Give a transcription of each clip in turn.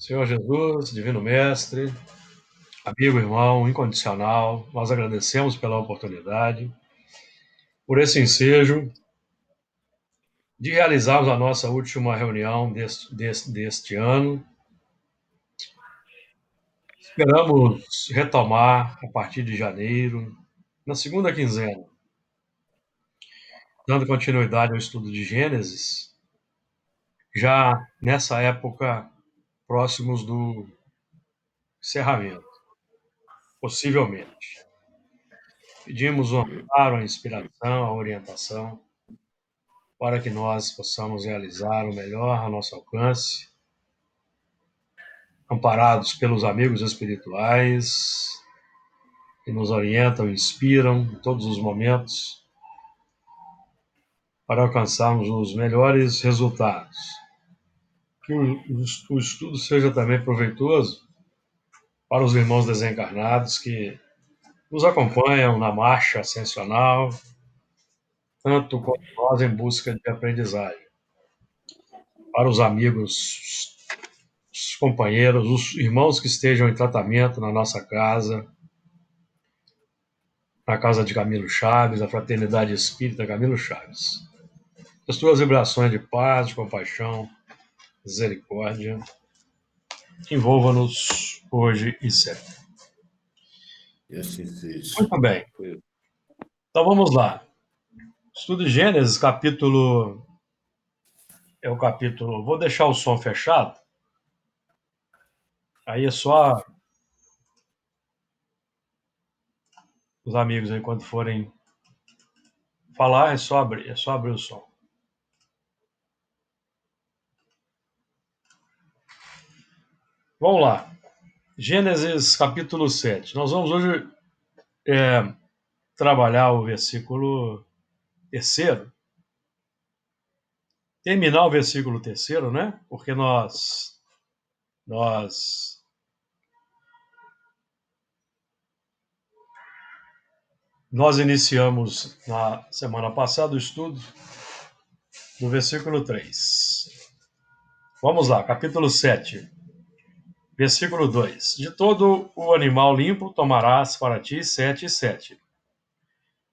Senhor Jesus, Divino Mestre, amigo, irmão, incondicional, nós agradecemos pela oportunidade, por esse ensejo de realizarmos a nossa última reunião deste ano. Esperamos retomar a partir de janeiro, na segunda quinzena, dando continuidade ao estudo de Gênesis, já nessa época próximos do encerramento, possivelmente. Pedimos o amparo, a inspiração, a orientação, para que nós possamos realizar o melhor ao nosso alcance, amparados pelos amigos espirituais que nos orientam e inspiram em todos os momentos para alcançarmos os melhores resultados. Que o estudo seja também proveitoso para os irmãos desencarnados que nos acompanham na marcha ascensional, tanto quanto nós em busca de aprendizagem. Para os amigos, os companheiros, os irmãos que estejam em tratamento na nossa casa, na casa de Camilo Chaves, a Fraternidade Espírita Camilo Chaves. As tuas vibrações de paz, de compaixão, misericórdia, envolva-nos hoje e sempre. E assim seja. Muito bem. Então vamos lá. Estudo de Gênesis, capítulo... É o capítulo... Vou deixar o som fechado. Aí é só os amigos aí, quando forem falar, é só abrir o som. Vamos lá. Gênesis, capítulo 7. Nós vamos hoje trabalhar o versículo 3º. Terminar o versículo 3º, né? Porque nós iniciamos na semana passada o estudo do versículo 3. Vamos lá, capítulo 7, versículo 2. De todo o animal limpo tomarás para ti 7 e 7,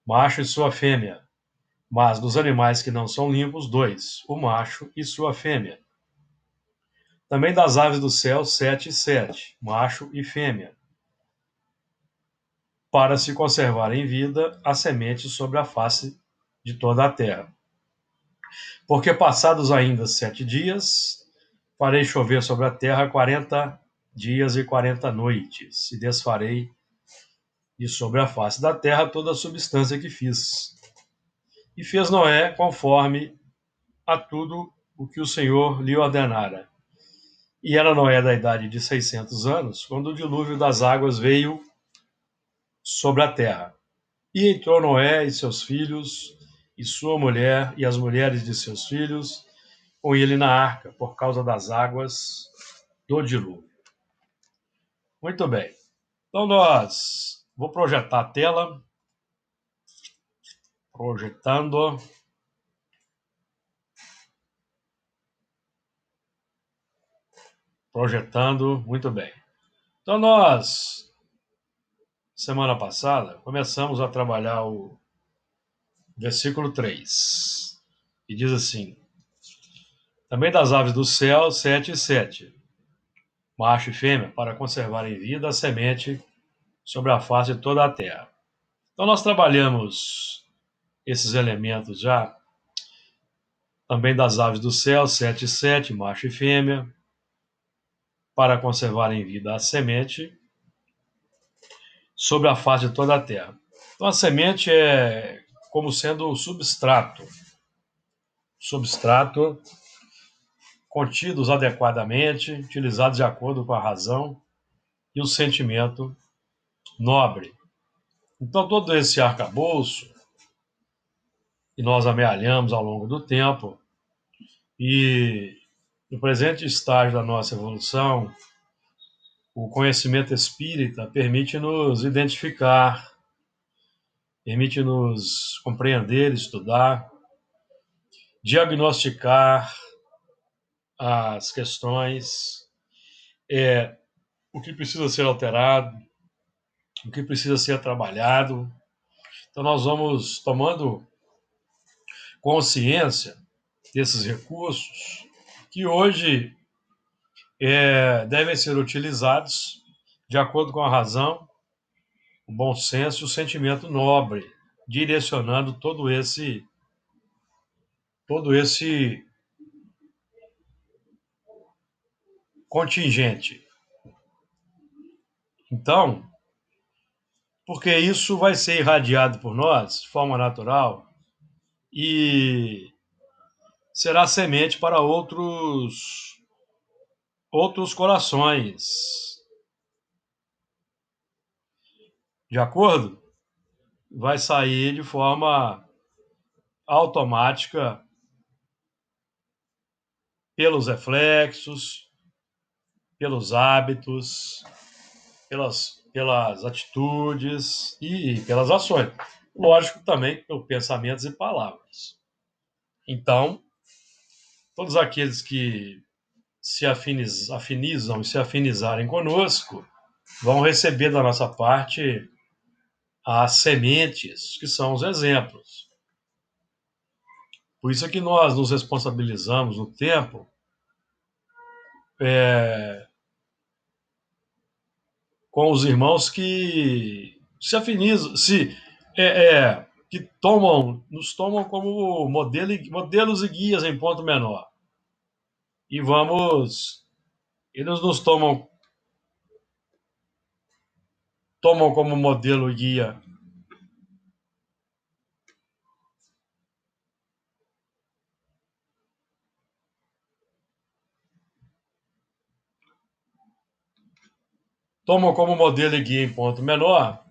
macho e sua fêmea, mas dos animais que não são limpos, 2, o macho e sua fêmea. Também das aves do céu, 7 e 7, macho e fêmea, para se conservar em vida a semente sobre a face de toda a terra. Porque passados ainda 7 dias, farei chover sobre a terra 40 dias e 40 noites, e desfarei de sobre a face da terra toda a substância que fiz. E fez Noé conforme a tudo o que o Senhor lhe ordenara. E era Noé da idade de 600 anos, quando o dilúvio das águas veio sobre a terra. E entrou Noé e seus filhos, e sua mulher, e as mulheres de seus filhos, com ele na arca, por causa das águas do dilúvio. Muito bem. Então vou projetar a tela. Projetando. Muito bem. Então semana passada, começamos a trabalhar o versículo 3, e diz assim: também das aves do céu, 7 e 7, macho e fêmea, para conservar em vida a semente sobre a face de toda a terra. Então nós trabalhamos esses elementos já, também das aves do céu, 7 e 7, macho e fêmea, para conservar em vida a semente sobre a face de toda a terra. Então a semente é como sendo o substrato contidos adequadamente, utilizados de acordo com a razão e o sentimento nobre. Então todo esse arcabouço que nós amealhamos ao longo do tempo, e no presente estágio da nossa evolução, o conhecimento espírita permite-nos identificar, permite-nos compreender, estudar, diagnosticar as questões, o que precisa ser alterado, o que precisa ser trabalhado. Então, nós vamos tomando consciência desses recursos que hoje devem ser utilizados de acordo com a razão, o bom senso e o sentimento nobre, direcionando todo esse contingente. Então, porque isso vai ser irradiado por nós de forma natural e será semente para outros corações. De acordo? Vai sair de forma automática pelos reflexos, pelos hábitos, pelas atitudes e pelas ações. Lógico também pelos pensamentos e palavras. Então, todos aqueles que se afinizam e se afinizarem conosco vão receber da nossa parte as sementes, que são os exemplos. Por isso é que nós nos responsabilizamos no tempo com os irmãos que se afinizam, que nos tomam como modelos e guias em ponto menor. E eles nos tomam como modelo e guia em ponto menor.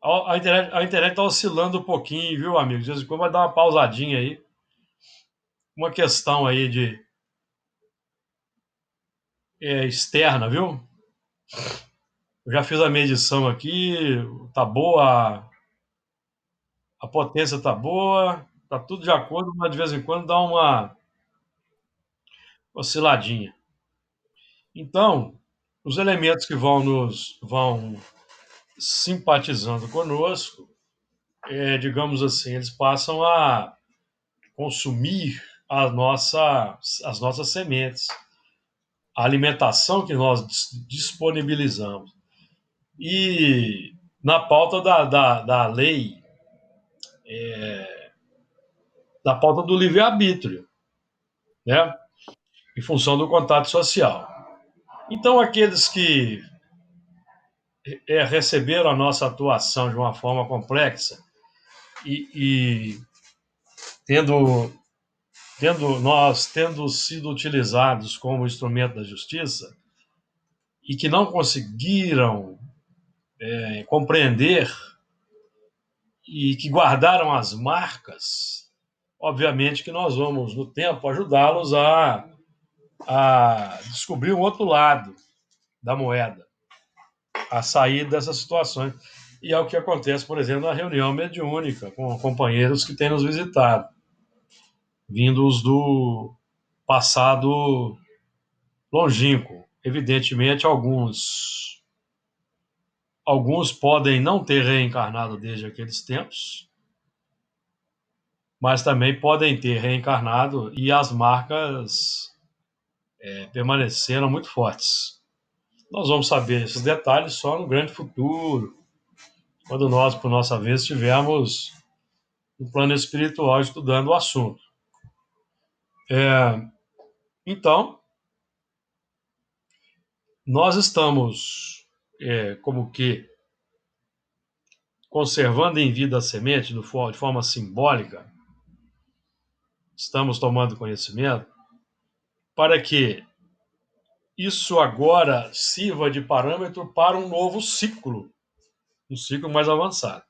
A internet está oscilando um pouquinho, viu, amigo? De vez em quando vai dar uma pausadinha aí. Uma questão aí externa, viu? Eu já fiz a medição aqui, tá boa, a potência tá boa, tá tudo de acordo, mas de vez em quando dá uma osciladinha. Então, os elementos que vão simpatizando conosco, digamos assim, eles passam a consumir as nossas sementes, a alimentação que nós disponibilizamos. E na pauta da lei, da pauta do livre-arbítrio, né? Em função do contato social. Então, aqueles que receberam a nossa atuação de uma forma complexa e tendo sido utilizados como instrumento da justiça e que não conseguiram compreender e que guardaram as marcas, obviamente que nós vamos, no tempo, ajudá-los a descobrir um outro lado da moeda, a sair dessas situações. E é o que acontece, por exemplo, na reunião mediúnica, com companheiros que têm nos visitado, vindos do passado longínquo. Evidentemente, alguns podem não ter reencarnado desde aqueles tempos, mas também podem ter reencarnado e as marcas permaneceram muito fortes. Nós vamos saber esses detalhes só no grande futuro, quando nós, por nossa vez, estivermos no plano espiritual estudando o assunto. Então, nós estamos, como que, conservando em vida a semente de forma simbólica, estamos tomando conhecimento, para que isso agora sirva de parâmetro para um novo ciclo, um ciclo mais avançado.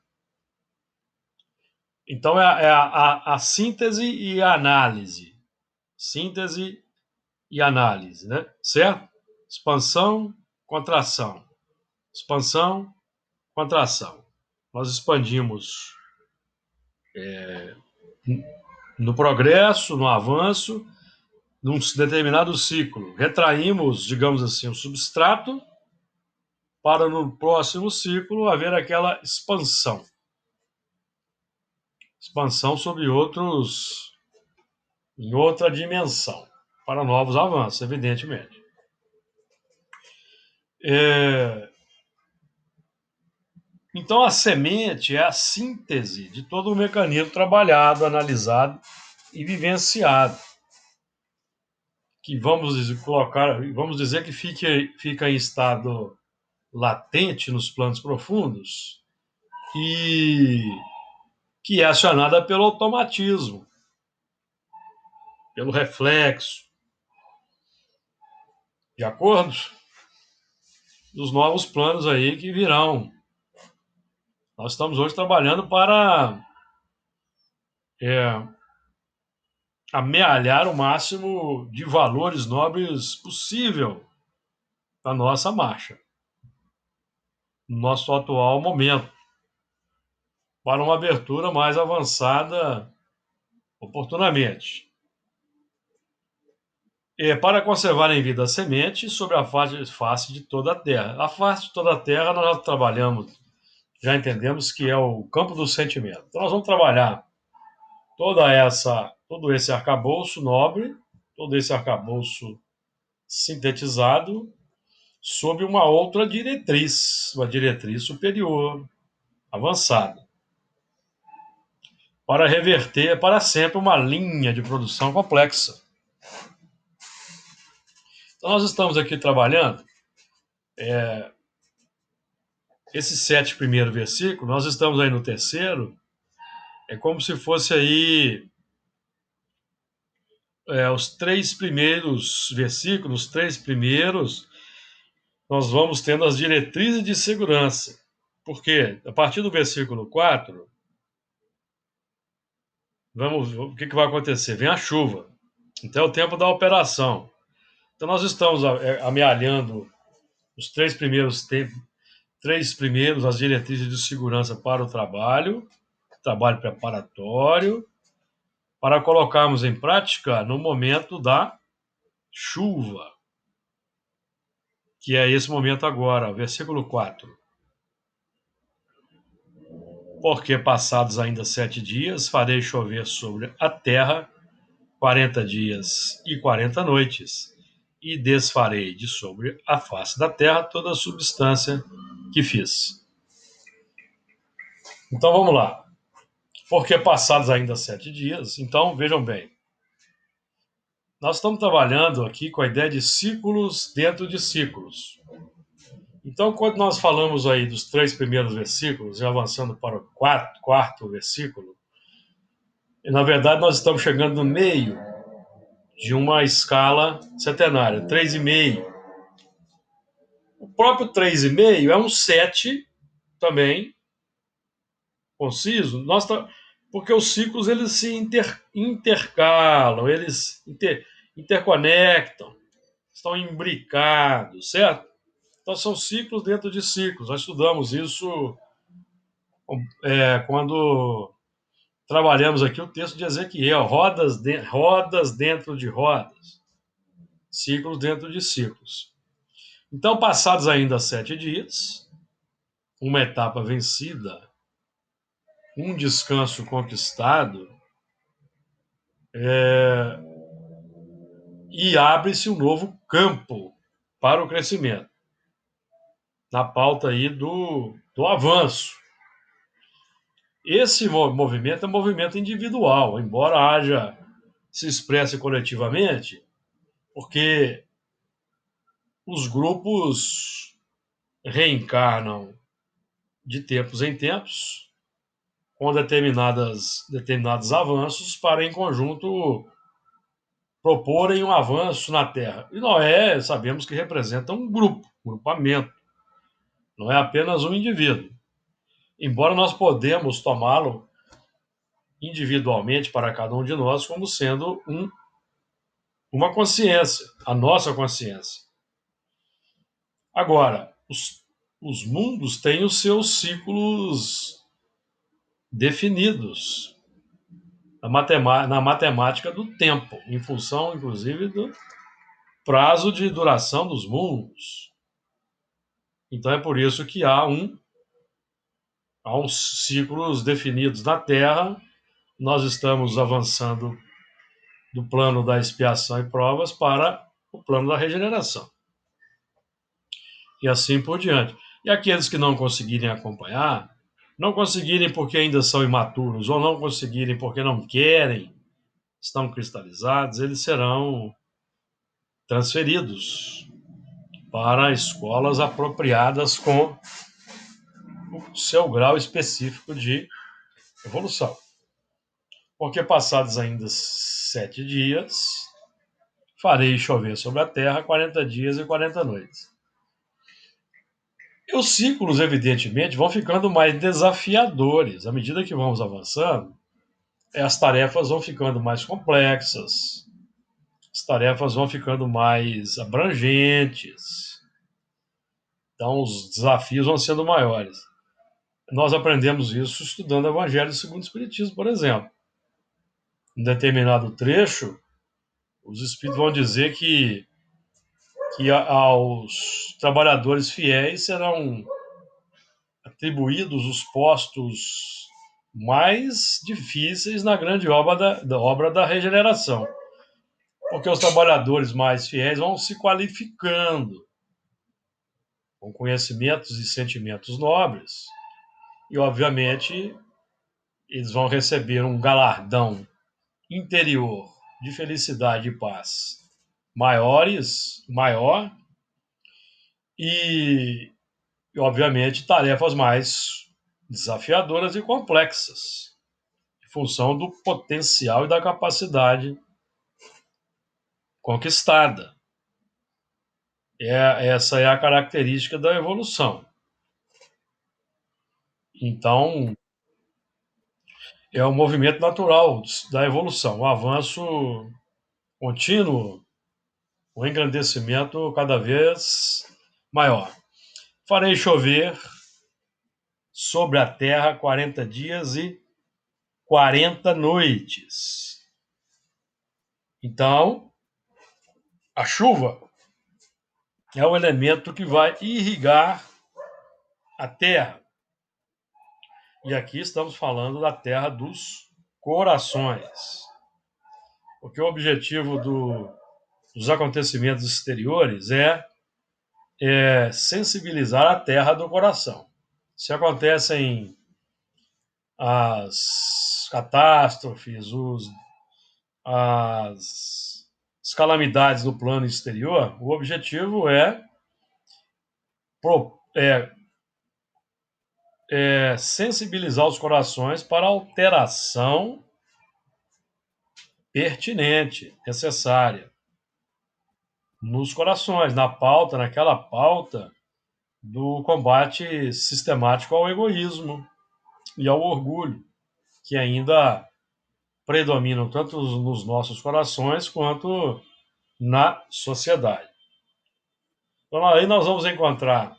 Então, a síntese e a análise. Síntese e análise, né? Certo? Expansão, contração. Expansão, contração. Nós expandimos no progresso, no avanço, num determinado ciclo, retraímos, digamos assim, o substrato para no próximo ciclo haver aquela expansão. Expansão sobre outros, em outra dimensão, para novos avanços, evidentemente. Então, a semente é a síntese de todo o mecanismo trabalhado, analisado e vivenciado, que vamos dizer que fica em estado latente nos planos profundos e que é acionada pelo automatismo, pelo reflexo, de acordo? Dos novos planos aí que virão. Nós estamos hoje trabalhando para amealhar o máximo de valores nobres possível na nossa marcha, no nosso atual momento, para uma abertura mais avançada oportunamente. Para conservar em vida a semente sobre a face de toda a Terra. A face de toda a Terra nós trabalhamos, já entendemos que é o campo do sentimento. Então nós vamos trabalhar todo esse arcabouço nobre, todo esse arcabouço sintetizado sob uma outra diretriz, uma diretriz superior, avançada, para reverter para sempre uma linha de produção complexa. Então nós estamos aqui trabalhando esses 7 primeiros versículos, nós estamos aí no terceiro, é como se fosse aí os 3 primeiros versículos, os 3 primeiros, nós vamos tendo as diretrizes de segurança. Porque a partir do versículo 4, o que vai acontecer? Vem a chuva. Então é o tempo da operação. Então nós estamos amealhando os 3 primeiros, as diretrizes de segurança para o trabalho preparatório, para colocarmos em prática no momento da chuva, que é esse momento agora, versículo 4. Porque passados ainda 7 dias, farei chover sobre a terra 40 dias e 40 noites, e desfarei de sobre a face da terra toda a substância que fiz. Então vamos lá. Porque passados ainda 7 dias, então vejam bem, nós estamos trabalhando aqui com a ideia de ciclos dentro de ciclos. Então, quando nós falamos aí dos 3 primeiros versículos e avançando para o quarto versículo, na verdade nós estamos chegando no meio de uma escala setenária, 3,5. O próprio 3,5 é um 7 também, conciso, porque os ciclos eles se intercalam, eles interconectam, estão imbricados, certo? Então são ciclos dentro de ciclos. Nós estudamos isso quando trabalhamos aqui o texto de Ezequiel, rodas dentro de rodas, ciclos dentro de ciclos. Então, passados ainda 7 dias, uma etapa vencida, um descanso conquistado, e abre-se um novo campo para o crescimento, na pauta aí do avanço. Esse movimento é um movimento individual, embora se expresse coletivamente, porque os grupos reencarnam de tempos em tempos com determinados avanços para, em conjunto, proporem um avanço na Terra. E Noé, sabemos que representa um grupamento, não é apenas um indivíduo. Embora nós podemos tomá-lo individualmente para cada um de nós como sendo uma consciência, a nossa consciência. Agora, os mundos têm os seus ciclos definidos. na matemática do tempo, em função, inclusive, do prazo de duração dos mundos. Então é por isso que há uns ciclos definidos na Terra. Nós estamos avançando do plano da expiação e provas para o plano da regeneração. E assim por diante. E aqueles que não conseguirem acompanhar, não conseguirem porque ainda são imaturos, ou não conseguirem porque não querem, estão cristalizados, eles serão transferidos para escolas apropriadas com o seu grau específico de evolução. Porque passados ainda 7 dias, farei chover sobre a terra 40 dias e 40 noites. E os ciclos, evidentemente, vão ficando mais desafiadores. À medida que vamos avançando, as tarefas vão ficando mais complexas, as tarefas vão ficando mais abrangentes. Então, os desafios vão sendo maiores. Nós aprendemos isso estudando o Evangelho segundo o Espiritismo, por exemplo. Em determinado trecho, os Espíritos vão dizer que aos trabalhadores fiéis serão atribuídos os postos mais difíceis na grande obra da regeneração. Porque os trabalhadores mais fiéis vão se qualificando com conhecimentos e sentimentos nobres. E, obviamente, eles vão receber um galardão interior de felicidade e paz maior e, obviamente, tarefas mais desafiadoras e complexas, em função do potencial e da capacidade conquistada. Essa é a característica da evolução. Então, é um movimento natural da evolução, o avanço contínuo, o engrandecimento cada vez maior. Farei chover sobre a terra 40 dias e 40 noites. Então, a chuva é o elemento que vai irrigar a terra. E aqui estamos falando da terra dos corações. Porque o objetivo dos acontecimentos exteriores é sensibilizar a terra do coração. Se acontecem as catástrofes, as calamidades no plano exterior, o objetivo é sensibilizar os corações para a alteração pertinente, necessária, nos corações, naquela pauta do combate sistemático ao egoísmo e ao orgulho, que ainda predominam tanto nos nossos corações quanto na sociedade. Então, aí nós vamos encontrar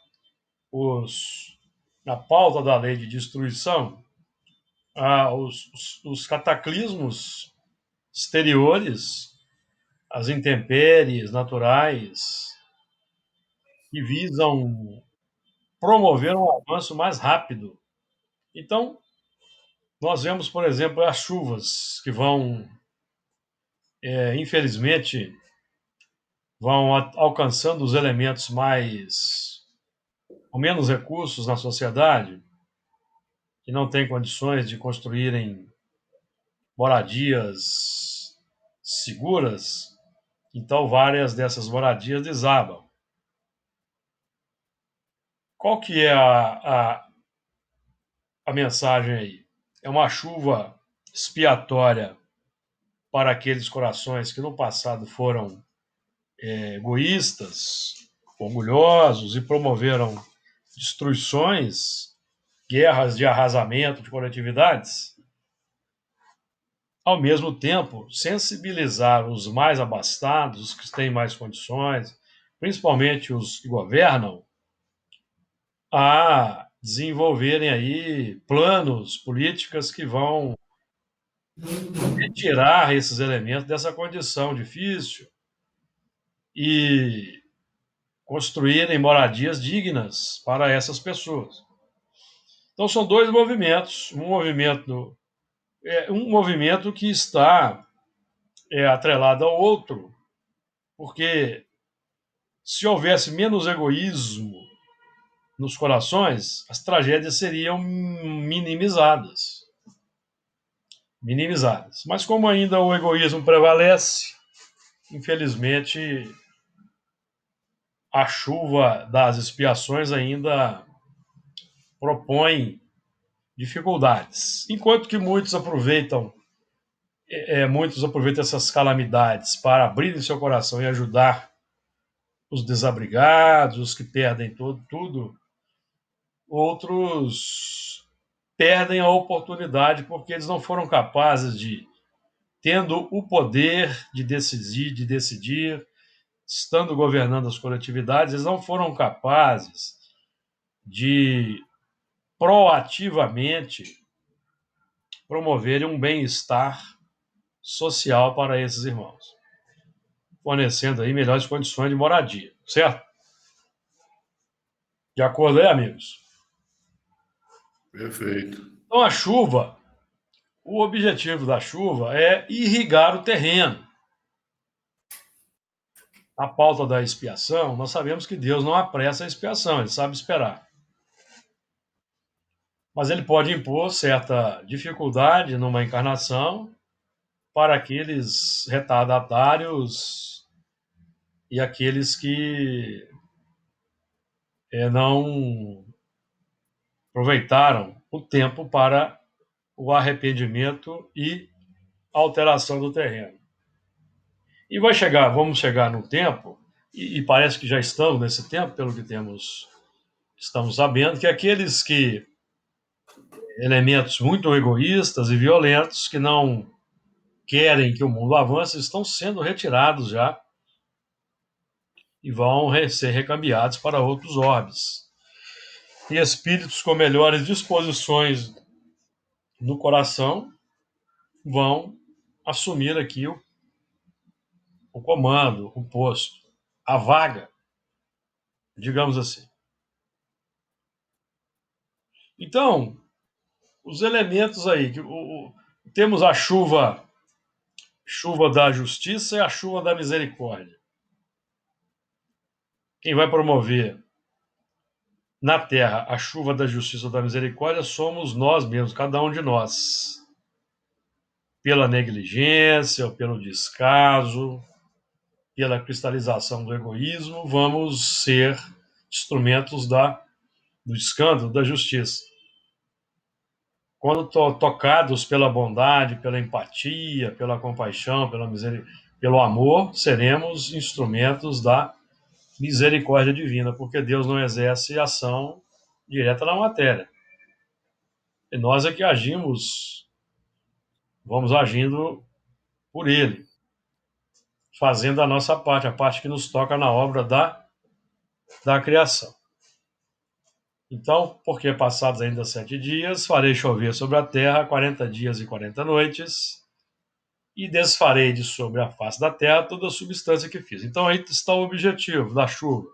na pauta da lei de destruição os cataclismos exteriores, as intempéries naturais, que visam promover um avanço mais rápido. Então, nós vemos, por exemplo, as chuvas que infelizmente, vão alcançando os elementos com menos recursos na sociedade, que não têm condições de construírem moradias seguras, então várias dessas moradias desabam. Qual que é a mensagem aí? É uma chuva expiatória para aqueles corações que no passado foram egoístas, orgulhosos e promoveram destruições, guerras de arrasamento de coletividades. Ao mesmo tempo, sensibilizar os mais abastados, os que têm mais condições, principalmente os que governam, a desenvolverem aí planos, políticas que vão retirar esses elementos dessa condição difícil e construírem moradias dignas para essas pessoas. Então são dois movimentos, um movimento que está atrelado ao outro, porque se houvesse menos egoísmo nos corações, as tragédias seriam minimizadas. Minimizadas. Mas como ainda o egoísmo prevalece, infelizmente a chuva das expiações ainda propõe dificuldades. Enquanto que muitos aproveitam essas calamidades para abrirem seu coração e ajudar os desabrigados, os que perdem tudo, outros perdem a oportunidade porque eles não foram capazes de, tendo o poder de decidir, estando governando as coletividades, eles não foram capazes de proativamente promoverem um bem-estar social para esses irmãos, fornecendo aí melhores condições de moradia, certo? De acordo aí, amigos? Perfeito. Então, o objetivo da chuva é irrigar o terreno. A pauta da expiação, nós sabemos que Deus não apressa a expiação, ele sabe esperar. Mas ele pode impor certa dificuldade numa encarnação para aqueles retardatários e aqueles que não aproveitaram o tempo para o arrependimento e alteração do terreno. E vamos chegar no tempo, e parece que já estamos nesse tempo, pelo que estamos sabendo, que aqueles elementos muito egoístas e violentos, que não querem que o mundo avance, estão sendo retirados já e vão ser recambiados para outros orbes. E espíritos com melhores disposições no coração vão assumir aqui o comando, o posto, a vaga, digamos assim. Então, os elementos aí, temos a chuva da justiça e a chuva da misericórdia. Quem vai promover na terra a chuva da justiça ou da misericórdia somos nós mesmos, cada um de nós. Pela negligência, ou pelo descaso, pela cristalização do egoísmo, vamos ser instrumentos do escândalo, da justiça. Quando tocados pela bondade, pela empatia, pela compaixão, pelo amor, seremos instrumentos da misericórdia divina, porque Deus não exerce ação direta na matéria. E nós é que vamos agindo por Ele, fazendo a nossa parte, a parte que nos toca na obra da criação. Então, porque passados ainda 7 dias, farei chover sobre a terra 40 dias e 40 noites, e desfarei de sobre a face da terra toda a substância que fiz. Então aí está o objetivo da chuva.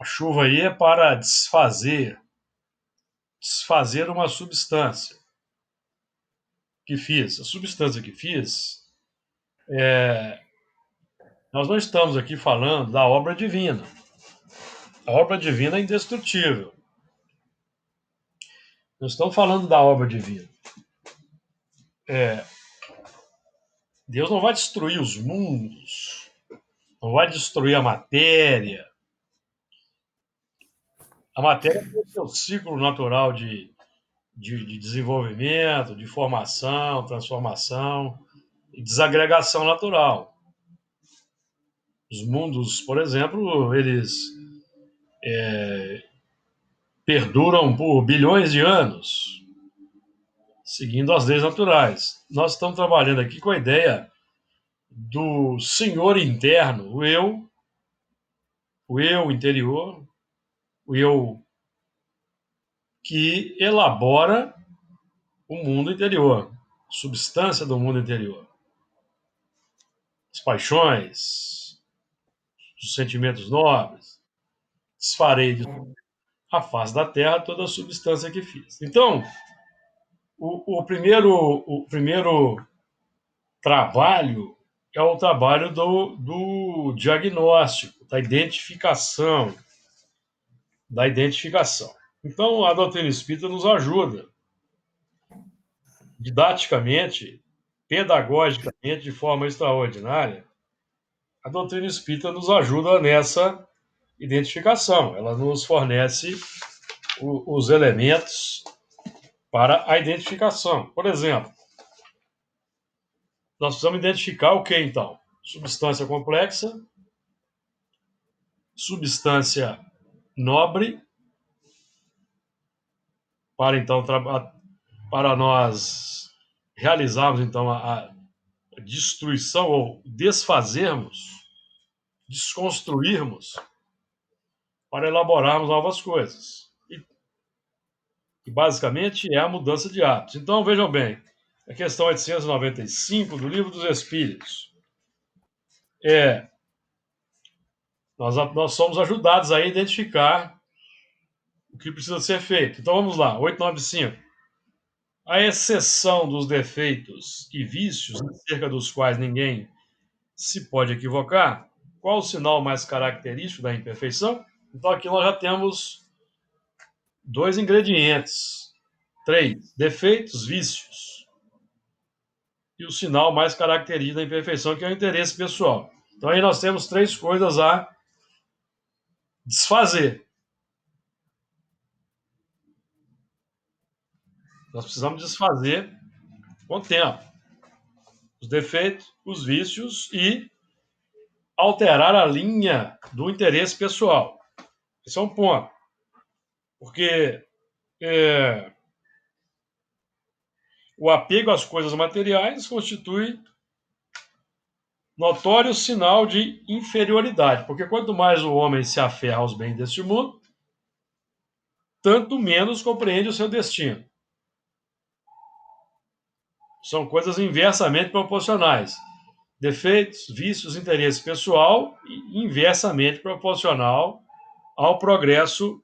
A chuva aí é para desfazer uma substância que fiz. A substância que fiz, nós não estamos aqui falando da obra divina. A obra divina é indestrutível. Nós estamos falando da obra divina. Deus não vai destruir os mundos, não vai destruir a matéria. A matéria tem o seu ciclo natural de desenvolvimento, de formação, transformação e desagregação natural. Os mundos, por exemplo, eles perduram por bilhões de anos, seguindo as leis naturais. Nós estamos trabalhando aqui com a ideia do senhor interno, o eu interior, o eu que elabora o mundo interior. substância do mundo interior. As paixões, os sentimentos nobres. Desfarei de a face da terra toda a substância que fiz. Então, o primeiro trabalho é o trabalho do diagnóstico, da identificação. Então, a doutrina espírita nos ajuda didaticamente, pedagogicamente, de forma extraordinária. A doutrina espírita nos ajuda nessa identificação. Ela nos fornece os elementos para a identificação. Por exemplo, nós precisamos identificar o que, então? Substância complexa, substância nobre, para então para nós realizarmos então a destruição ou desfazermos, desconstruirmos, para elaborarmos novas coisas. E basicamente é a mudança de hábitos. Então vejam bem, a questão 895 do Livro dos Espíritos nós somos ajudados a identificar o que precisa ser feito. Então vamos lá, 895. A exceção dos defeitos e vícios acerca dos quais ninguém se pode equivocar, qual o sinal mais característico da imperfeição? Então aqui nós já temos 2 ingredientes. 3, defeitos, vícios. E o sinal mais característico da imperfeição, que é o interesse pessoal. Então aí nós temos 3 coisas a desfazer. Nós precisamos desfazer com o tempo os defeitos, os vícios e alterar a linha do interesse pessoal. Esse é um ponto. Porque o apego às coisas materiais constitui notório sinal de inferioridade. Porque quanto mais o homem se aferra aos bens deste mundo, tanto menos compreende o seu destino. São coisas inversamente proporcionais. Defeitos, vícios, interesse pessoal, inversamente proporcional ao progresso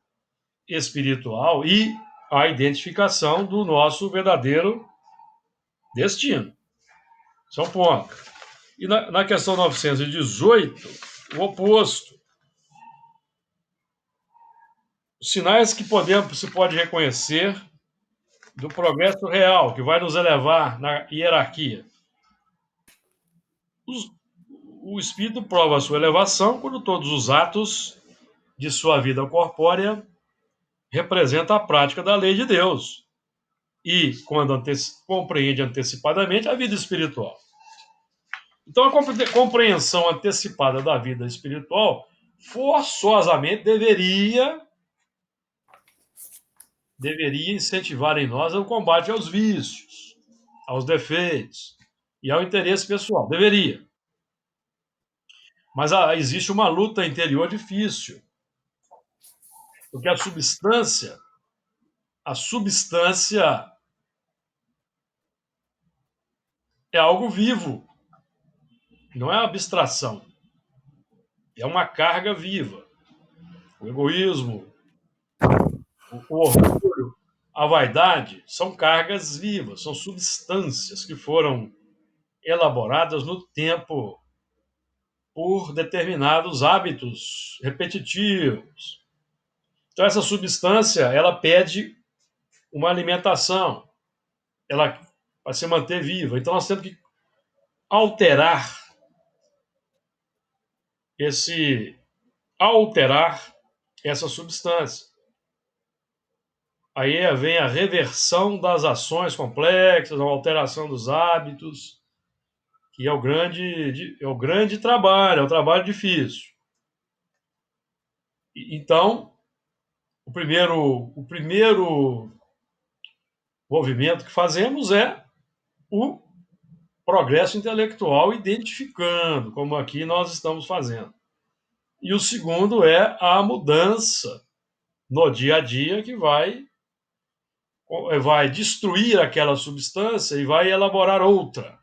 espiritual e à identificação do nosso verdadeiro destino. Isso é um ponto. E na questão 918, o oposto. Os sinais que se pode reconhecer do progresso real, que vai nos elevar na hierarquia. O espírito prova a sua elevação quando todos os atos de sua vida corpórea representam a prática da lei de Deus e quando compreende antecipadamente a vida espiritual. Então, a compreensão antecipada da vida espiritual forçosamente deveria incentivar em nós o combate aos vícios, aos defeitos e ao interesse pessoal. Deveria. Mas existe uma luta interior difícil. Porque a substância é algo vivo. Não é abstração. É uma carga viva. O egoísmo, o orgulho, a vaidade são cargas vivas, são substâncias que foram elaboradas no tempo por determinados hábitos repetitivos. Então, essa substância, ela pede uma alimentação, ela para se manter viva. Então, nós temos que alterar essa substância. Aí vem a reversão das ações complexas, a alteração dos hábitos, que é o grande trabalho, é um trabalho difícil. Então, o primeiro movimento que fazemos é o progresso intelectual, identificando, como aqui nós estamos fazendo. E o segundo é a mudança no dia a dia, que vai vai destruir aquela substância e vai elaborar outra.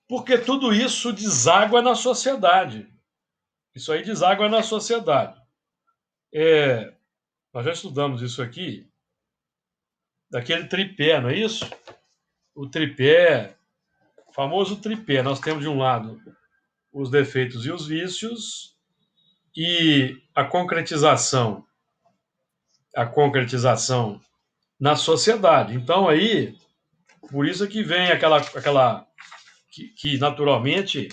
Porque tudo isso deságua na sociedade. Isso aí deságua na sociedade. Nós já estudamos isso aqui, daquele tripé, não é isso? O tripé, famoso tripé. Nós temos de um lado os defeitos e os vícios e a concretização na sociedade. Então aí, por isso que vem aquela que naturalmente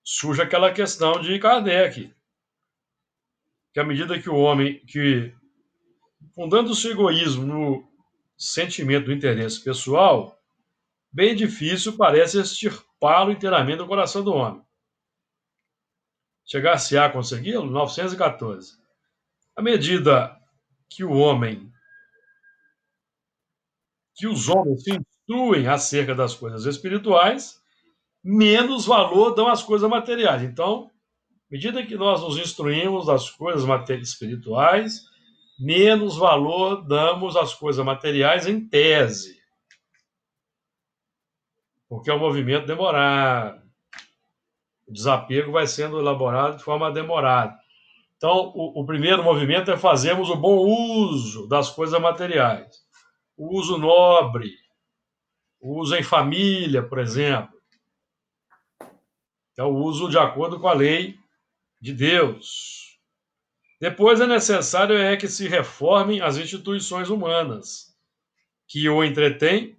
surge aquela questão de Kardec, que à medida que o homem, que fundando o seu egoísmo no sentimento do interesse pessoal, bem difícil parece extirpá-lo inteiramente do coração do homem. Chegar-se a consegui-lo? 914. À medida que os homens se instruem acerca das coisas espirituais, menos valor dão às coisas materiais. Então, à medida que nós nos instruímos das coisas espirituais, menos valor damos às coisas materiais em tese. Porque é um movimento demorado. O desapego vai sendo elaborado de forma demorada. Então, o primeiro movimento é fazermos o bom uso das coisas materiais. O uso nobre, o uso em família, por exemplo. É o uso de acordo com a lei de Deus. Depois é necessário que se reformem as instituições humanas, que o entretêm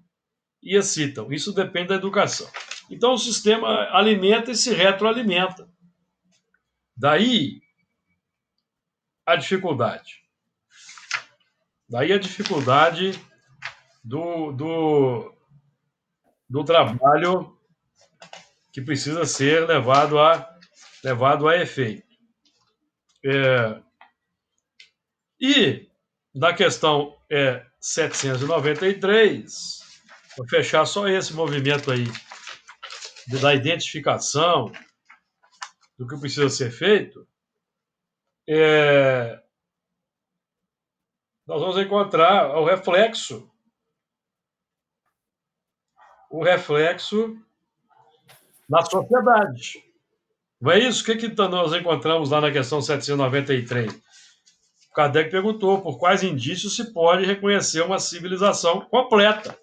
e excitam. Isso depende da educação. Então, o sistema alimenta e se retroalimenta. Daí a dificuldade. Daí a dificuldade do trabalho que precisa ser levado a efeito. E na questão 793, vou fechar só esse movimento aí da identificação do que precisa ser feito, nós vamos encontrar o reflexo na sociedade. Não é isso? O que nós encontramos lá na questão 793? O Kardec perguntou por quais indícios se pode reconhecer uma civilização completa.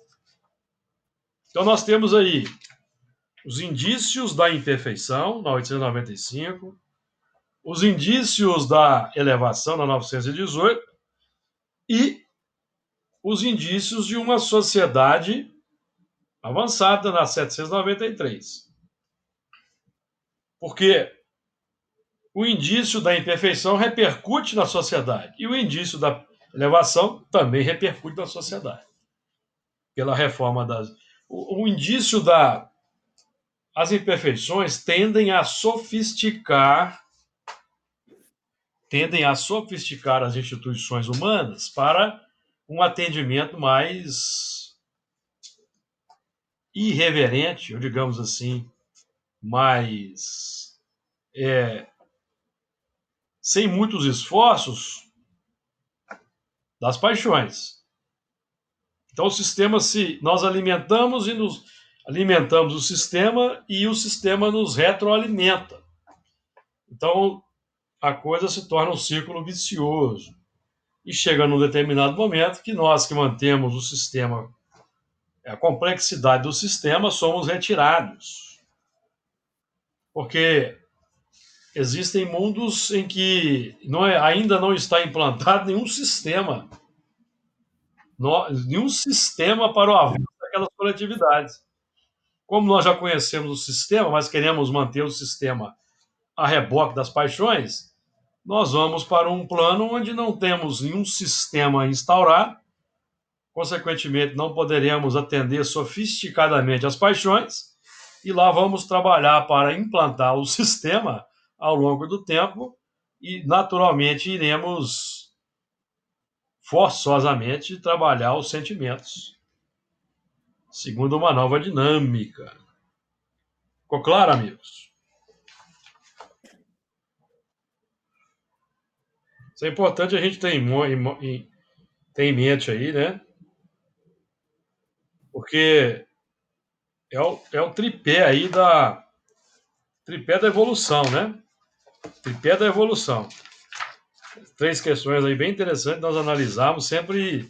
Então, nós temos aí os indícios da imperfeição, na 895, os indícios da elevação, na 918, e os indícios de uma sociedade avançada, na 793. Porque o indício da imperfeição repercute na sociedade, e o indício da elevação também repercute na sociedade. Pela reforma das... O indício da... As imperfeições tendem a sofisticar as instituições humanas para um atendimento mais irreverente, ou digamos assim, mais sem muitos esforços das paixões. Então, o sistema, se nós alimentamos o sistema e o sistema nos retroalimenta. Então, a coisa se torna um círculo vicioso. E chega num determinado momento que nós que mantemos o sistema, a complexidade do sistema, somos retirados. Porque existem mundos em que ainda não está implantado nenhum sistema para o avanço daquelas coletividades. Como nós já conhecemos o sistema, mas queremos manter o sistema a reboque das paixões, nós vamos para um plano onde não temos nenhum sistema instaurado, consequentemente não poderemos atender sofisticadamente as paixões, e lá vamos trabalhar para implantar o sistema ao longo do tempo, e naturalmente iremos forçosamente trabalhar os sentimentos, segundo uma nova dinâmica. Ficou claro, amigos? Isso é importante a gente ter em mente aí, né? Porque é o tripé aí tripé da evolução, né? Tripé da evolução. Três questões aí bem interessantes nós analisarmos sempre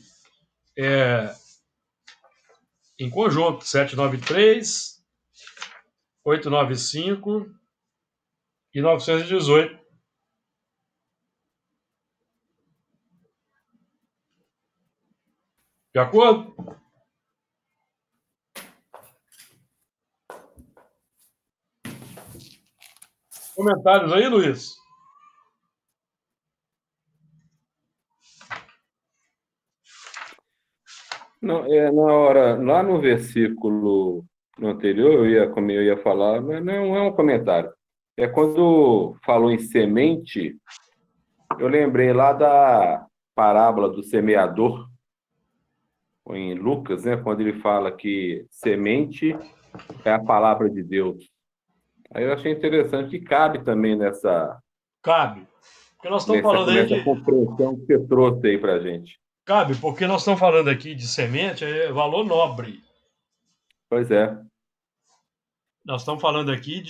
em conjunto: 793, 895 e 918. De acordo? Comentários aí, Luiz? Não, na hora, lá no versículo no anterior, como eu ia falar, mas não é um comentário. É quando falou em semente, eu lembrei lá da parábola do semeador, em Lucas, né, quando ele fala que semente é a palavra de Deus. Aí eu achei interessante que cabe também Cabe. Porque nós estamos falando aí nessa de. compreensão que você trouxe aí para a gente. Cabe, porque nós estamos falando aqui de semente, é valor nobre. Pois é. Nós estamos falando aqui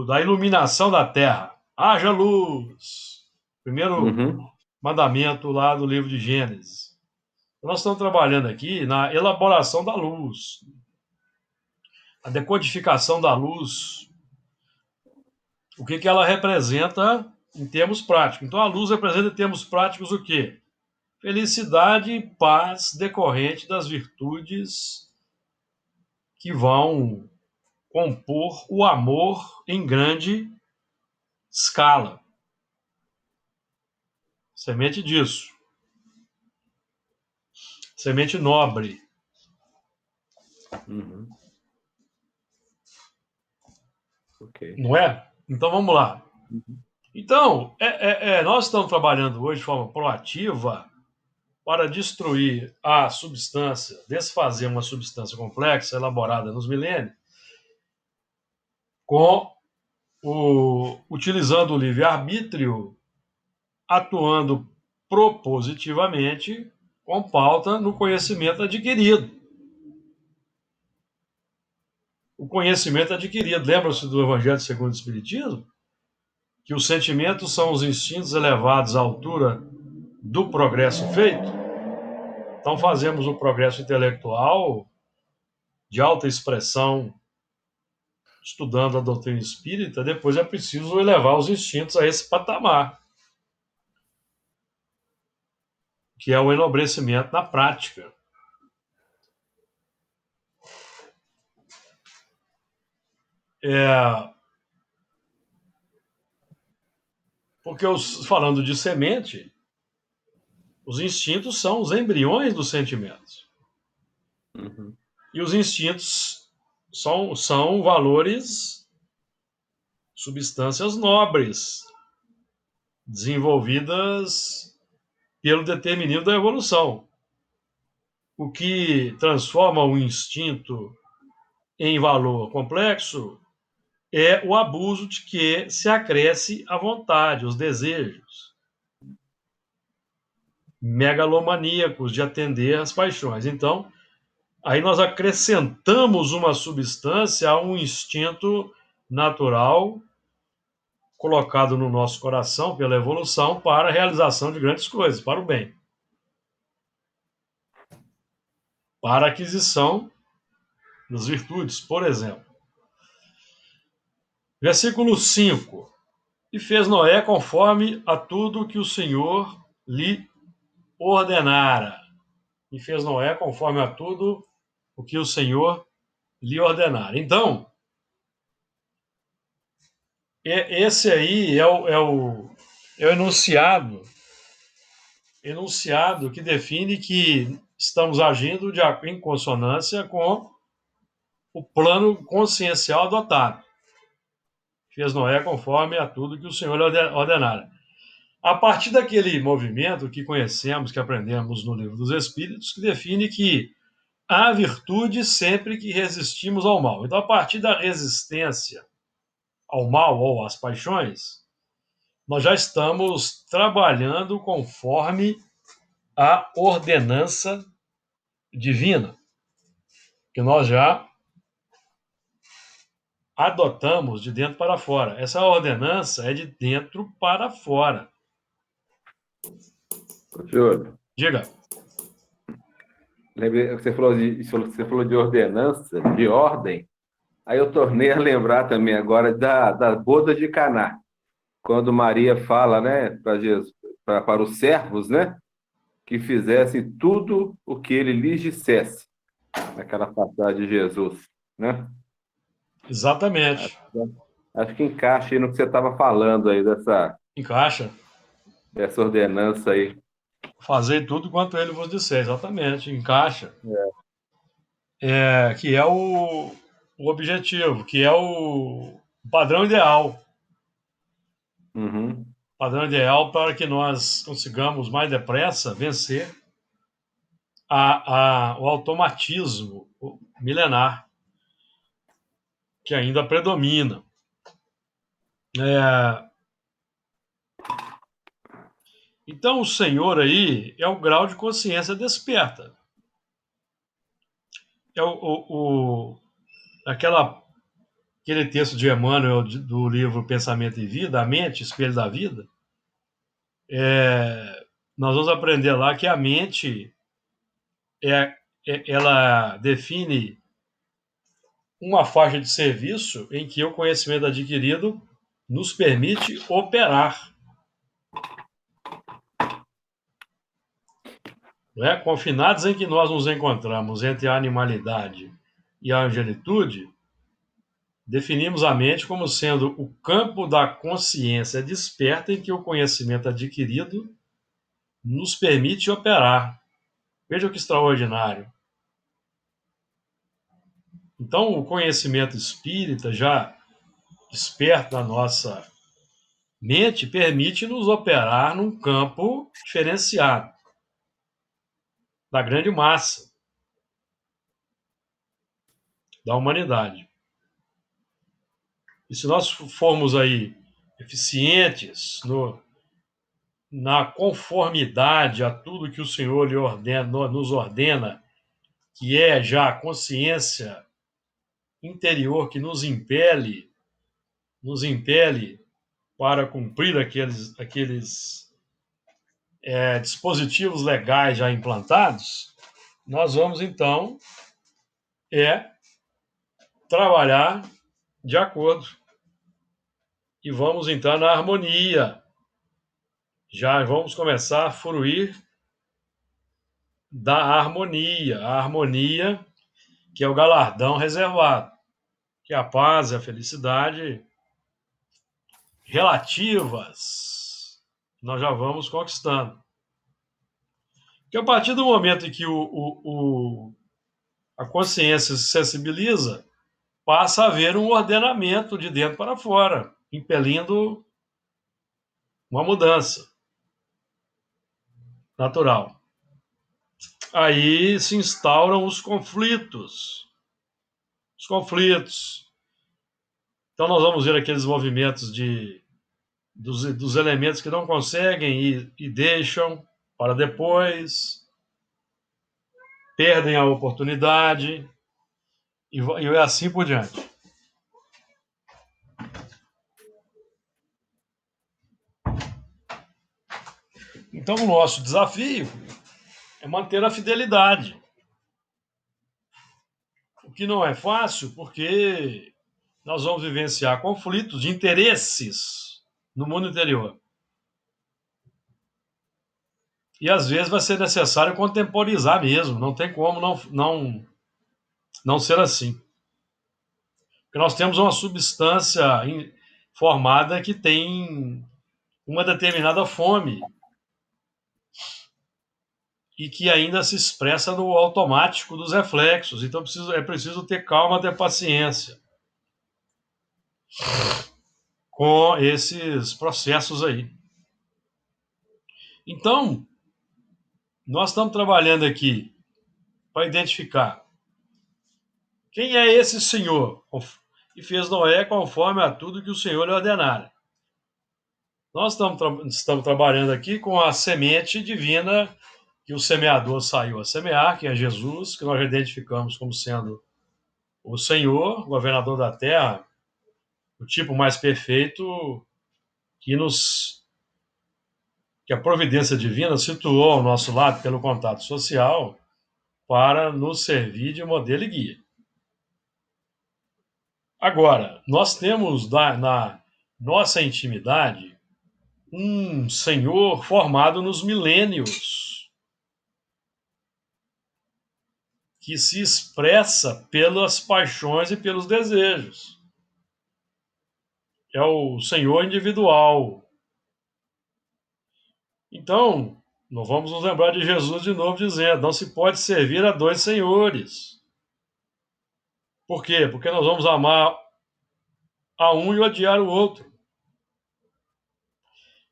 da iluminação da terra. Haja luz. Primeiro Uhum. mandamento lá do livro de Gênesis. Nós estamos trabalhando aqui na elaboração da luz, a decodificação da luz, o que ela representa em termos práticos. Então, a luz representa em termos práticos o quê? Felicidade e paz decorrente das virtudes que vão compor o amor em grande escala. Semente disso. Semente nobre. Uhum. Ok. Não é? Então vamos lá. Uhum. Então, nós estamos trabalhando hoje de forma proativa para destruir a substância, desfazer uma substância complexa elaborada nos milênios, utilizando o livre-arbítrio, atuando propositivamente com pauta no conhecimento adquirido. O conhecimento adquirido. Lembra-se do Evangelho segundo o Espiritismo? Que os sentimentos são os instintos elevados à altura do progresso feito. Então fazemos o progresso intelectual de alta expressão estudando a doutrina espírita, depois é preciso elevar os instintos a esse patamar, que é o enobrecimento na prática. Porque falando de semente, os instintos são os embriões dos sentimentos. Uhum. E os instintos são valores, substâncias nobres, desenvolvidas pelo determinismo da evolução. O que transforma o instinto em valor complexo é o abuso de que se acresce a vontade, os desejos megalomaníacos de atender às paixões. Então, aí nós acrescentamos uma substância a um instinto natural colocado no nosso coração pela evolução para a realização de grandes coisas, para o bem, para a aquisição das virtudes, por exemplo. Versículo 5. E fez Noé conforme a tudo que o Senhor lhe ordenara. E fez Noé conforme a tudo o que o Senhor lhe ordenara. Então, esse aí é o enunciado que define que estamos agindo em consonância com o plano consciencial adotado. Fez Noé conforme a tudo que o Senhor ordenara. A partir daquele movimento que conhecemos, que aprendemos no Livro dos Espíritos, que define que há virtude sempre que resistimos ao mal. Então, a partir da resistência ao mal ou às paixões, nós já estamos trabalhando conforme a ordenança divina, que nós já adotamos de dentro para fora. Essa ordenança é de dentro para fora. Júlio, Diga. lembrei, você falou de ordenança, de ordem. Aí eu tornei a lembrar também agora da boda de Caná, quando Maria fala, né, para Jesus, para os servos, né, que fizessem tudo o que ele lhes dissesse, naquela passagem de Jesus, né? Exatamente. Acho que encaixa aí no que você estava falando aí Encaixa. dessa ordenança aí. Fazer tudo quanto ele vos disser. Exatamente. Encaixa. É. Que é o objetivo, que é o padrão ideal. Uhum. Padrão ideal para que nós consigamos mais depressa vencer o automatismo milenar que ainda predomina. É, então, o Senhor aí é o grau de consciência desperta. É aquele texto de Emmanuel do livro Pensamento e Vida, a mente, espelho da vida. Nós vamos aprender lá que a mente ela define uma faixa de serviço em que o conhecimento adquirido nos permite operar. Né? Confinados em que nós nos encontramos entre a animalidade e a angelitude, definimos a mente como sendo o campo da consciência desperta em que o conhecimento adquirido nos permite operar. Veja que extraordinário. Então, o conhecimento espírita já desperto na nossa mente permite nos operar num campo diferenciado da grande massa da humanidade. E se nós formos aí eficientes na conformidade a tudo que o Senhor lhe ordena, nos ordena, que é já a consciência interior que nos impele para cumprir aqueles dispositivos legais já implantados, nós vamos então trabalhar de acordo e vamos entrar na harmonia. Já vamos começar a fruir da harmonia, a harmonia que é o galardão reservado, que é a paz e a felicidade relativas nós já vamos conquistando. Porque a partir do momento em que a consciência se sensibiliza, passa a haver um ordenamento de dentro para fora, impelindo uma mudança natural. Aí se instauram os conflitos. Os conflitos. Então nós vamos ver aqueles movimentos dos elementos que não conseguem e deixam para depois, perdem a oportunidade e assim por diante. Então o nosso desafio é manter a fidelidade. O que não é fácil, porque nós vamos vivenciar conflitos de interesses no mundo interior. E às vezes vai ser necessário contemporizar mesmo, não tem como não ser assim. Porque nós temos uma substância formada que tem uma determinada fome e que ainda se expressa no automático dos reflexos. Então é preciso ter calma, ter paciência com esses processos aí. Então, nós estamos trabalhando aqui para identificar quem é esse Senhor que fez Noé conforme a tudo que o Senhor lhe ordenara. Nós estamos trabalhando aqui com a semente divina que o semeador saiu a semear, que é Jesus, que nós identificamos como sendo o Senhor, governador da terra, o tipo mais perfeito que a providência divina situou ao nosso lado pelo contato social para nos servir de modelo e guia. Agora, nós temos na nossa intimidade um Senhor formado nos milênios, que se expressa pelas paixões e pelos desejos. É o Senhor individual. Então, não vamos nos lembrar de Jesus de novo dizendo: não se pode servir a dois senhores. Por quê? Porque nós vamos amar a um e odiar o outro.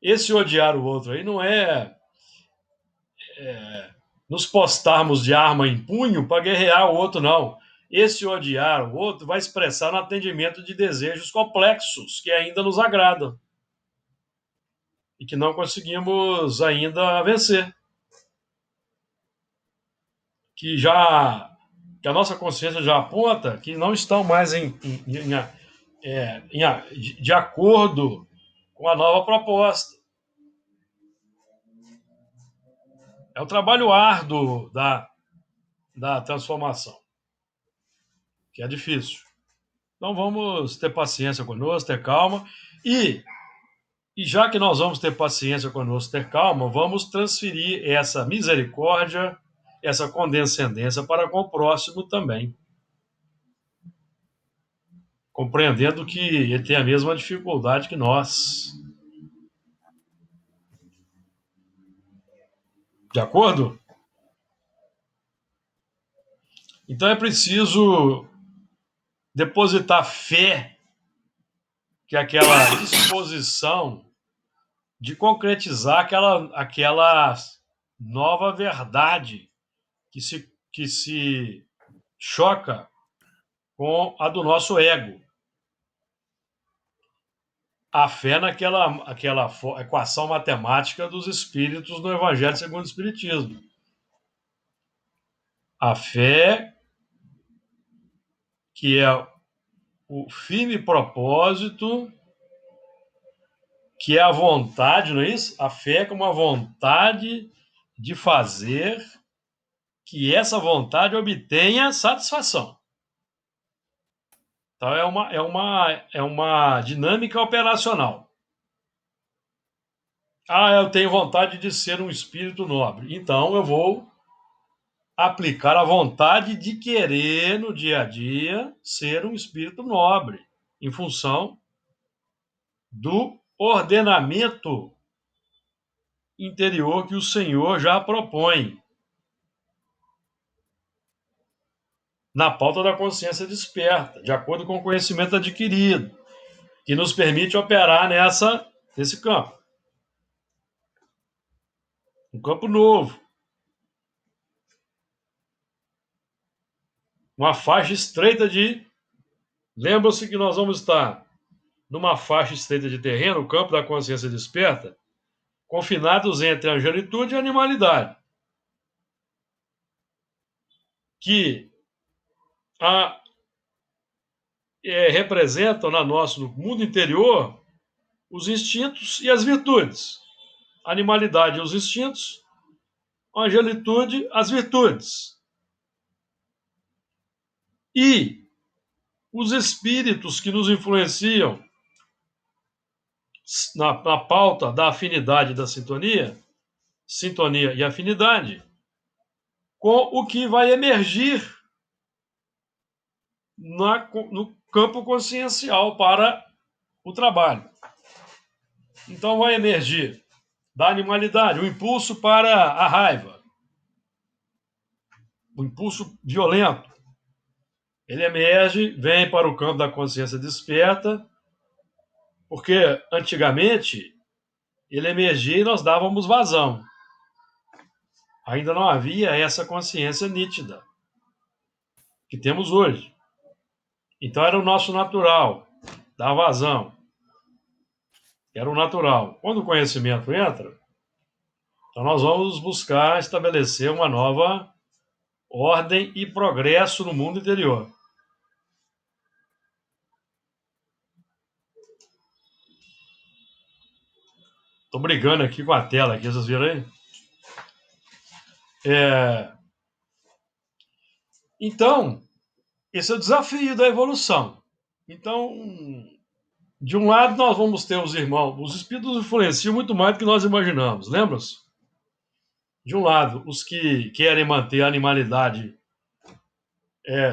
Esse odiar o outro aí não é nos postarmos de arma em punho para guerrear o outro, não. Esse odiar o outro vai expressar no atendimento de desejos complexos que ainda nos agradam e que não conseguimos ainda vencer. Que a nossa consciência já aponta que não estão mais de acordo com a nova proposta. É o trabalho árduo da transformação, que é difícil. Então vamos ter paciência conosco, ter calma e já que nós vamos ter paciência conosco, ter calma, vamos transferir essa misericórdia, essa condescendência para com o próximo também, compreendendo que ele tem a mesma dificuldade que nós. De acordo? Então é preciso depositar fé, que é aquela disposição de concretizar aquela nova verdade que se choca com a do nosso ego. A fé aquela equação matemática dos espíritos no Evangelho segundo o Espiritismo. A fé, que é o firme propósito, que é a vontade, não é isso? A fé como a vontade de fazer que essa vontade obtenha satisfação. Então é uma dinâmica operacional. Eu tenho vontade de ser um espírito nobre. Então eu vou aplicar a vontade de querer no dia a dia ser um espírito nobre, em função do ordenamento interior que o Senhor já propõe na pauta da consciência desperta, de acordo com o conhecimento adquirido, que nos permite operar nesse campo. Um campo novo. Uma faixa estreita de... Lembram-se que nós vamos estar numa faixa estreita de terreno, o campo da consciência desperta, confinados entre a angelitude e a animalidade, que representam no mundo interior os instintos e as virtudes. A animalidade, os instintos, a angelitude, as virtudes. E os espíritos que nos influenciam na pauta da afinidade e da sintonia e afinidade, com o que vai emergir no campo consciencial para o trabalho. Então vai emergir da animalidade o impulso para a raiva, o impulso violento. Ele emerge, vem para o campo da consciência desperta, porque antigamente ele emergia e nós dávamos vazão. Ainda não havia essa consciência nítida que temos hoje. Então era o nosso natural, dar vazão. era o natural. Quando o conhecimento entra, então nós vamos buscar estabelecer uma nova ordem e progresso no mundo interior. Estou brigando aqui com a tela, aqui, vocês viram aí? Então, esse é o desafio da evolução. Então, de um lado, nós vamos ter os irmãos. Os espíritos influenciam muito mais do que nós imaginamos, lembram-se? De um lado, os que querem manter a animalidade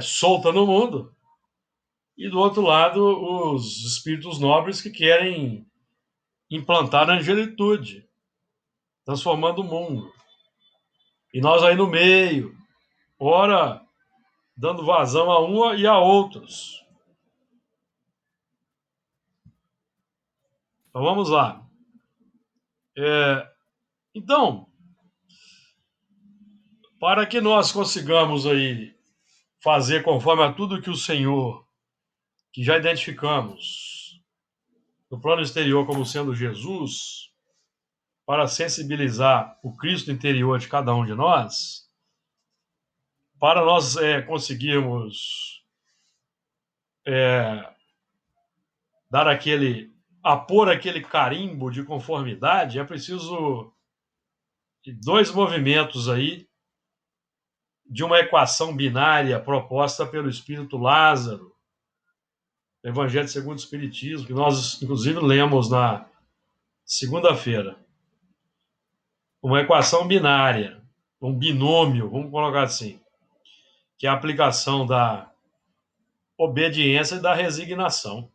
solta no mundo, e do outro lado, os espíritos nobres que querem implantar a angelitude, transformando o mundo. E nós aí no meio, ora dando vazão a um e a outros. Então vamos lá. Então, para que nós consigamos aí fazer conforme a tudo que o Senhor, que já identificamos no plano exterior como sendo Jesus, para sensibilizar o Cristo interior de cada um de nós, para nós conseguirmos dar apor aquele carimbo de conformidade, é preciso de dois movimentos aí de uma equação binária proposta pelo Espírito Lázaro, no Evangelho segundo o Espiritismo, que nós, inclusive, lemos na segunda-feira. Uma equação binária, um binômio, vamos colocar assim, que é a aplicação da obediência e da resignação.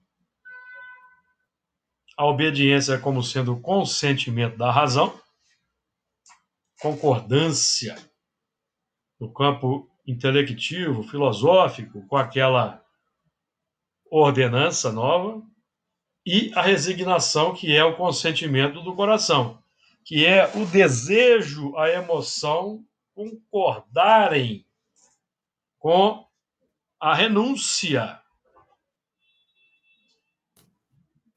A obediência como sendo o consentimento da razão, concordância no campo intelectivo, filosófico, com aquela ordenança nova, e a resignação, que é o consentimento do coração, que é o desejo, a emoção concordarem com a renúncia,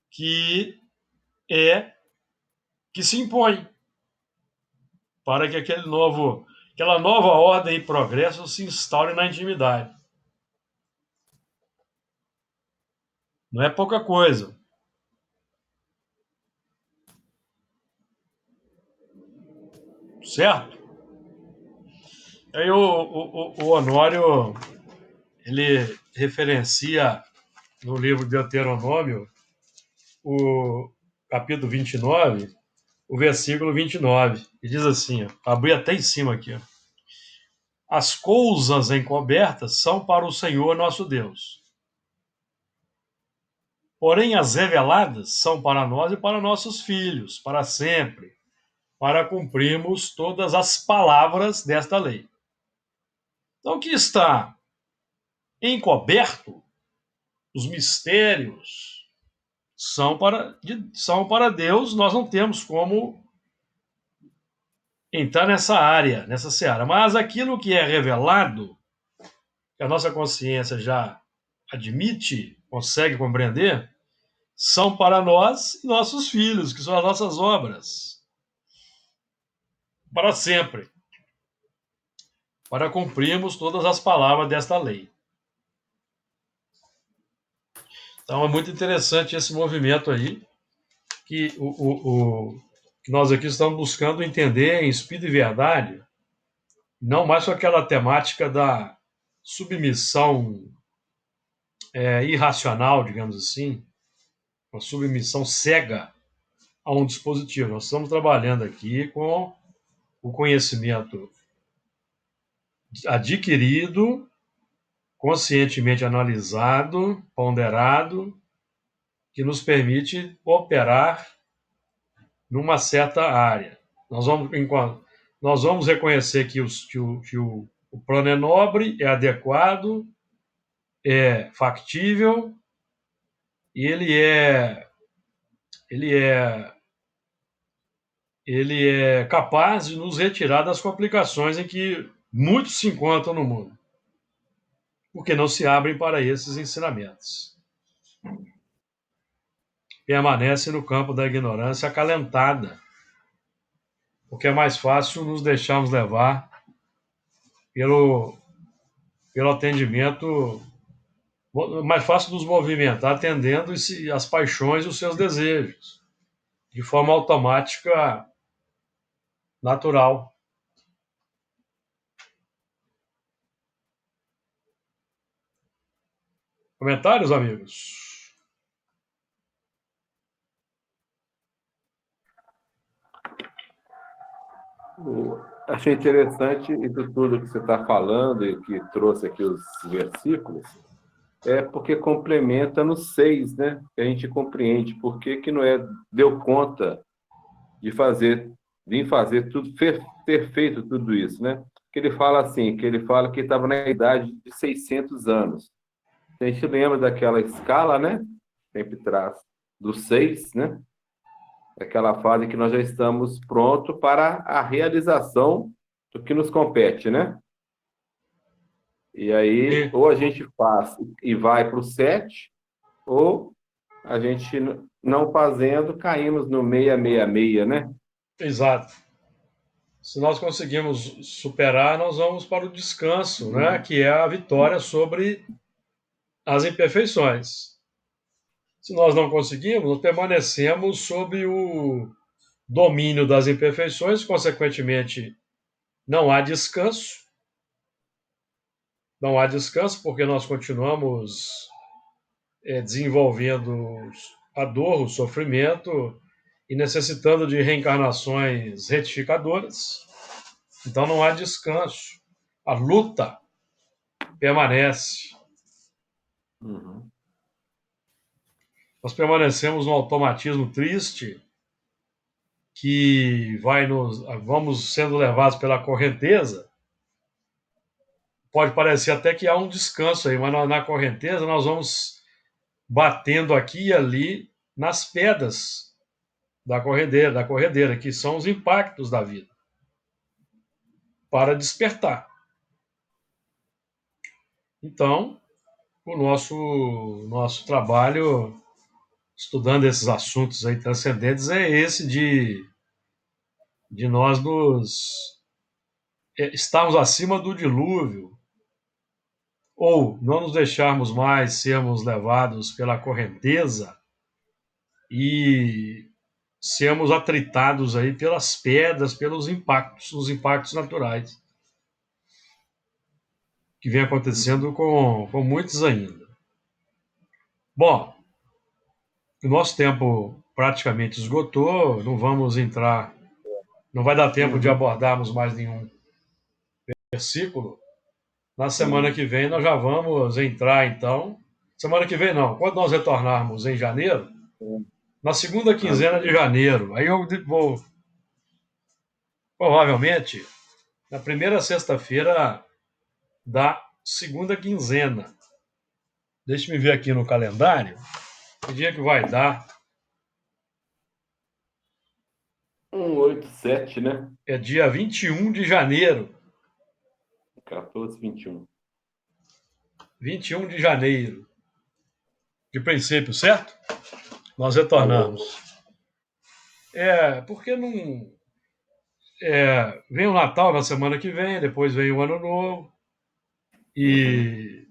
que se impõe para que aquela nova ordem e progresso se instaure na intimidade. Não é pouca coisa. Certo? Aí o Honório, ele referencia no livro de Deuteronômio, o capítulo 29, o versículo 29, e diz assim, abri até em cima aqui, as coisas encobertas são para o Senhor nosso Deus, porém as reveladas são para nós e para nossos filhos, para sempre, para cumprirmos todas as palavras desta lei. Então, o que está encoberto, os mistérios, são para Deus, nós não temos como entrar nessa área, nessa seara. Mas aquilo que é revelado, que a nossa consciência já admite, consegue compreender, são para nós e nossos filhos, que são as nossas obras, para sempre, para cumprirmos todas as palavras desta lei. Então é muito interessante esse movimento aí, que que nós aqui estamos buscando entender em espírito e verdade, não mais com aquela temática da submissão irracional, digamos assim, uma submissão cega a um dispositivo. Nós estamos trabalhando aqui com o conhecimento adquirido, conscientemente analisado, ponderado, que nos permite operar numa certa área. Nós vamos reconhecer que o plano é nobre, é adequado, é factível, e ele é capaz de nos retirar das complicações em que muitos se encontram no mundo, porque não se abrem para esses ensinamentos. permanece no campo da ignorância acalentada, porque é mais fácil nos deixarmos levar pelo, pelo atendimento, mais fácil nos movimentar atendendo as paixões e os seus desejos, de forma automática, natural. Comentários, amigos? Achei interessante isso tudo que você está falando e que trouxe aqui os versículos, porque complementa no 6, né? Que a gente compreende por que que Noé deu conta de vir fazer tudo, ter feito tudo isso, né? Que ele fala assim, que ele fala que estava na idade de 600 anos. A gente lembra daquela escala, né? Sempre traz do 6, né? Aquela fase que nós já estamos prontos para a realização do que nos compete, né? E aí, E, ou a gente faz e vai para o 7, ou a gente não fazendo, caímos no 666, né? exato. Se nós conseguimos superar, nós vamos para o descanso, né? Que é a vitória sobre as imperfeições. Se nós não conseguimos, nós permanecemos sob o domínio das imperfeições, consequentemente, não há descanso. Não há descanso porque nós continuamos desenvolvendo a dor, o sofrimento e necessitando de reencarnações retificadoras. Então não há descanso. A luta permanece. Uhum. Nós permanecemos no automatismo triste que vamos sendo levados pela correnteza. Pode parecer até que há um descanso aí, mas na correnteza nós vamos batendo aqui e ali nas pedras da corredeira, que são os impactos da vida, para despertar. Então, o nosso trabalho estudando esses assuntos aí transcendentes é esse de nós estarmos acima do dilúvio, ou não nos deixarmos mais sermos levados pela correnteza e sermos atritados aí pelas pedras, pelos impactos, os impactos naturais, que vem acontecendo com muitos ainda. Bom, o nosso tempo praticamente esgotou, não vamos entrar, não vai dar tempo de Uhum. abordarmos mais nenhum versículo. Na semana Sim. que vem nós já vamos entrar, então. Semana que vem não, quando nós retornarmos em janeiro, na segunda quinzena de Amém. janeiro, aí eu vou, provavelmente, na primeira sexta-feira da segunda quinzena. Deixa eu ver aqui no calendário, que dia que vai dar. 187, né? É dia 21 de janeiro. 14, 21. 21 de janeiro, de princípio, certo? Nós Falou. retornamos. Porque não. Vem o Natal na semana que vem, depois vem o Ano Novo, Uhum. e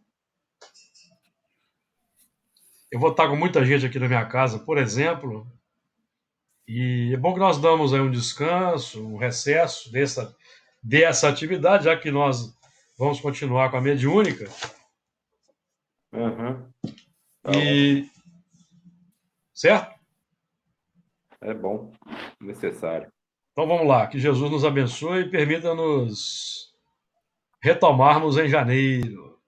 eu vou estar com muita gente aqui na minha casa, por exemplo, e é bom que nós damos aí um descanso, um recesso dessa atividade, já que nós vamos continuar com a mediúnica. Uhum. Tá ótimo. E certo? É bom. Necessário. Então vamos lá, que Jesus nos abençoe e permita-nos retomarmos em janeiro.